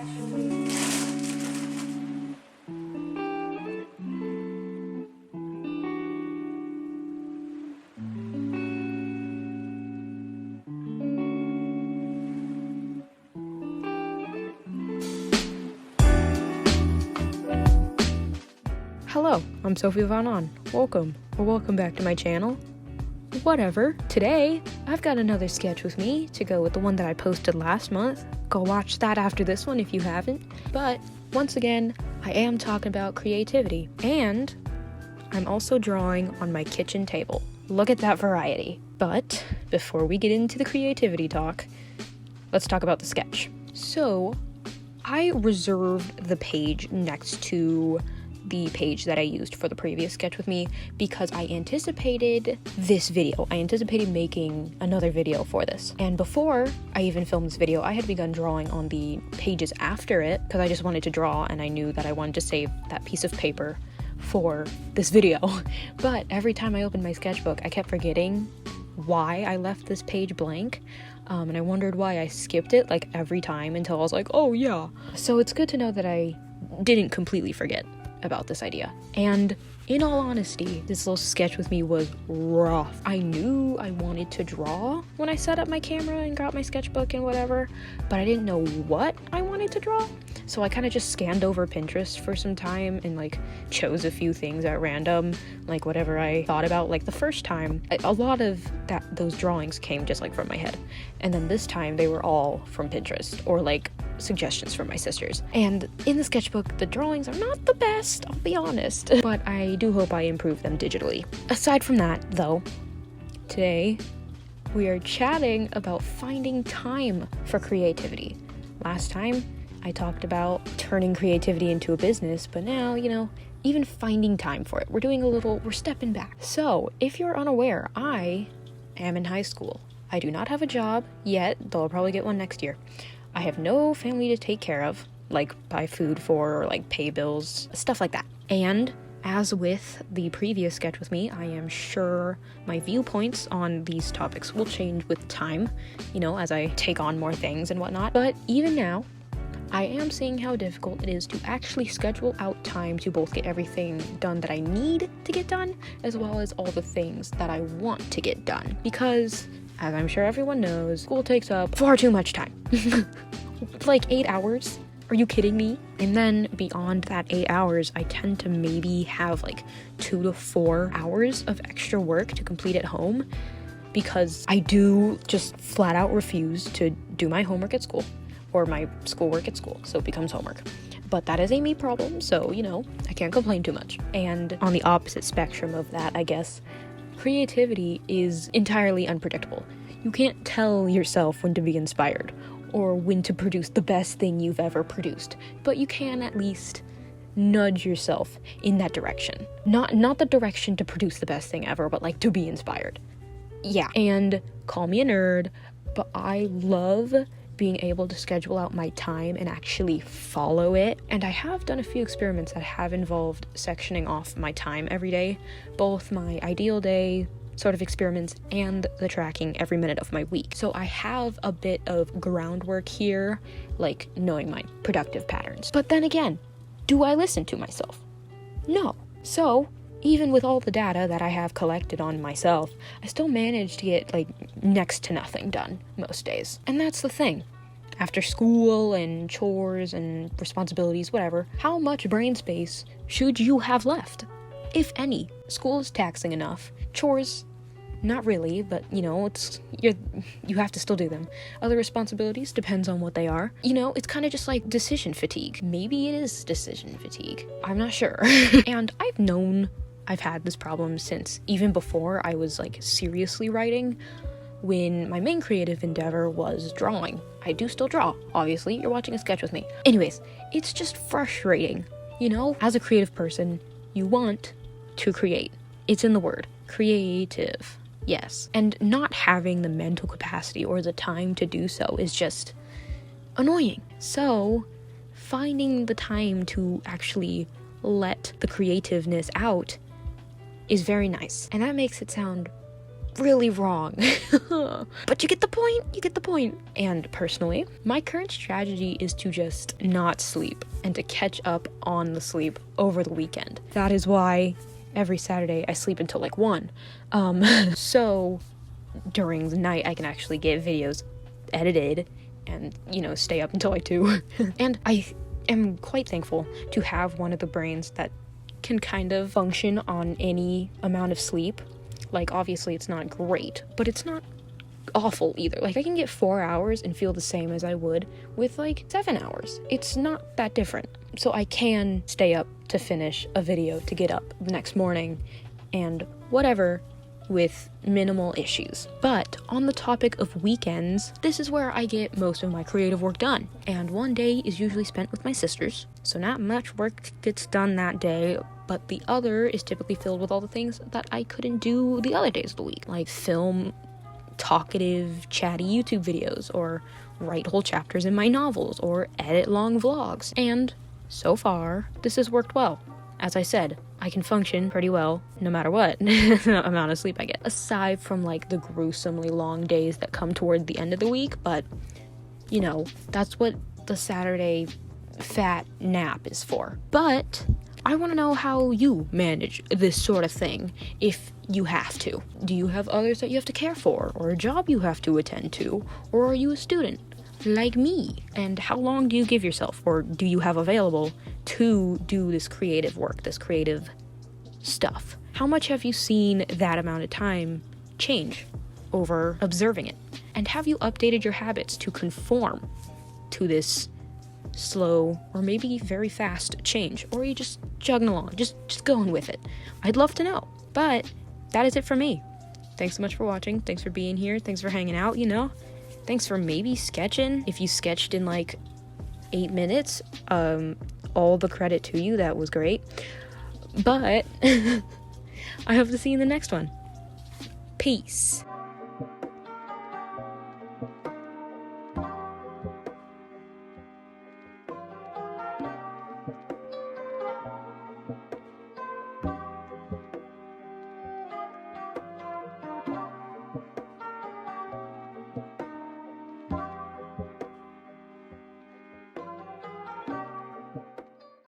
Hello, I'm Sophie welcome back to my channel. Whatever, today I've got another sketch with me to go with the one that I posted last month. Go watch that after this one if you haven't. But once again, I am talking about creativity, and I'm also drawing on my kitchen table. Look at that variety. But before we get into the creativity talk, let's talk about the sketch. So I reserved the page next to the page that I used for the previous sketch with me because I anticipated this video. I anticipated making another video for this. And before I even filmed this video, I had begun drawing on the pages after it because I just wanted to draw, and I knew that I wanted to save that piece of paper for this video. But every time I opened my sketchbook, I kept forgetting why I left this page blank. And I wondered why I skipped it like every time until I was like, oh yeah. So it's good to know that I didn't completely forget about this idea. And in all honesty, this little sketch with me was rough. I knew I wanted to draw when I set up my camera and got my sketchbook and whatever, but I didn't know what I wanted to draw. So I kind of just scanned over Pinterest for some time and like chose a few things at random, like whatever I thought about. Like the first time, a lot of those drawings came just like from my head. And then this time they were all from Pinterest or like suggestions from my sisters. And in the sketchbook, the drawings are not the best, I'll be honest, but I do hope I improve them digitally. Aside from that, though, today we are chatting about finding time for creativity. Last time, I talked about turning creativity into a business, but now, even finding time for it. We're stepping back. So, if you're unaware, I am in high school. I do not have a job yet, though I'll probably get one next year. I have no family to take care of, like buy food for or like pay bills, stuff like that. And as with the previous sketch with me, I am sure my viewpoints on these topics will change with time, as I take on more things and whatnot. But even now, I am seeing how difficult it is to actually schedule out time to both get everything done that I need to get done, as well as all the things that I want to get done. Because, as I'm sure everyone knows, school takes up far too much time. Like 8 hours? Are you kidding me? And then beyond that 8 hours, I tend to maybe have like 2 to 4 hours of extra work to complete at home because I do just flat out refuse to do my homework at school or my schoolwork at school, so it becomes homework. But that is a me problem, so, I can't complain too much. And on the opposite spectrum of that, I guess, creativity is entirely unpredictable. You can't tell yourself when to be inspired or when to produce the best thing you've ever produced, but you can at least nudge yourself in that direction. Not the direction to produce the best thing ever, but like to be inspired. Yeah, and call me a nerd, but I love being able to schedule out my time and actually follow it. And I have done a few experiments that have involved sectioning off my time every day, both my ideal day sort of experiments and the tracking every minute of my week. So I have a bit of groundwork here, like knowing my productive patterns. But then again, do I listen to myself? No. So even with all the data that I have collected on myself, I still manage to get like next to nothing done most days. And that's the thing. After school and chores and responsibilities, whatever, how much brain space should you have left? If any. School is taxing enough. Chores, not really, but you have to still do them. Other responsibilities, depends on what they are. It's kind of just like decision fatigue. Maybe it is decision fatigue. I'm not sure. And I've had this problem since even before I was like seriously writing, when my main creative endeavor was drawing. I do still draw, obviously. You're watching a sketch with me. Anyways, it's just frustrating. As a creative person, you want to create. It's in the word. Creative. Yes. And not having the mental capacity or the time to do so is just annoying. So, finding the time to actually let the creativeness out is very nice. And that makes it sound really wrong. But you get the point. And personally, my current strategy is to just not sleep and to catch up on the sleep over the weekend. That is why every Saturday I sleep until like 1. So during the night I can actually get videos edited and, stay up until like 2. And I am quite thankful to have one of the brains that can kind of function on any amount of sleep. Like, obviously it's not great, but it's not awful either. Like, I can get 4 hours and feel the same as I would with like 7 hours. It's not that different. So I can stay up to finish a video, to get up the next morning and whatever, with minimal issues. But on the topic of weekends, this is where I get most of my creative work done. And one day is usually spent with my sisters, so not much work gets done that day, but the other is typically filled with all the things that I couldn't do the other days of the week, like film talkative, chatty YouTube videos, or write whole chapters in my novels, or edit long vlogs. And so far, this has worked well. As I said, I can function pretty well no matter what amount of sleep I get, aside from like the gruesomely long days that come toward the end of the week. But that's what the Saturday fat nap is for. But I want to know how you manage this sort of thing if you have to. Do you have others that you have to care for, or a job you have to attend to, or are you a student like me? And how long do you give yourself, or do you have available, to do this creative work, this creative stuff? How much have you seen that amount of time change over observing it? And have you updated your habits to conform to this slow or maybe very fast change? Or are you just chugging along, just going with it? I'd love to know. But that is it for me. Thanks so much for watching. Thanks for being here. Thanks for hanging out, Thanks for maybe sketching. If you sketched in like 8 minutes, all the credit to you. That was great. But I hope to see you in the next one. Peace.